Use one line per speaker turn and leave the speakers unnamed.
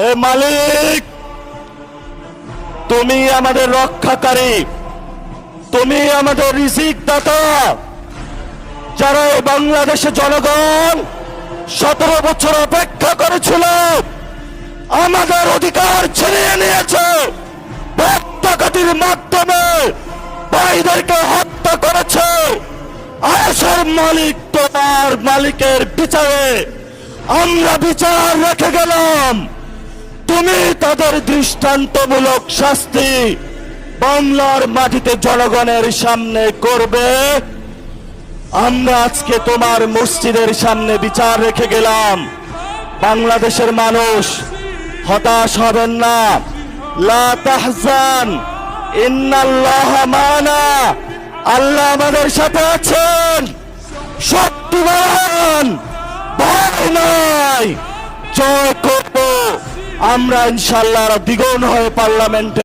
হে মালিক, তুমি আমাদের রক্ষাকারী, তুমি আমাদের রিজিক দাতা। যারা এই বাংলাদেশে জনগণ 17 বছর অপেক্ষা করেছিল, আমাদের অধিকার ছিনিয়ে নিয়েছে, হত্যাকারীর মাধ্যমে ভাইদেরকে হত্যা করেছে। আয়েশের মালিক তোমার মালিকের বিচারে আমরা বিচার রেখে গেলাম, তুমি তাদের দৃষ্টান্তমূলক শাস্তি বাংলার মাটিতে জনগণের সামনে করবে। আমরা আজকে তোমার মসজিদের সামনে বিচার রেখে গেলাম। বাংলাদেশের মানুষ হতাশ হবেন না, লা তাহজান ইন্নাল্লাহা মানা, আল্লাহ আমাদের সাথে আছেন, শক্তিমান, ভয় নাই, জয় করব আমরা ইনশাআল্লাহ দ্বিগুণ হয়ে পার্লামেন্টে।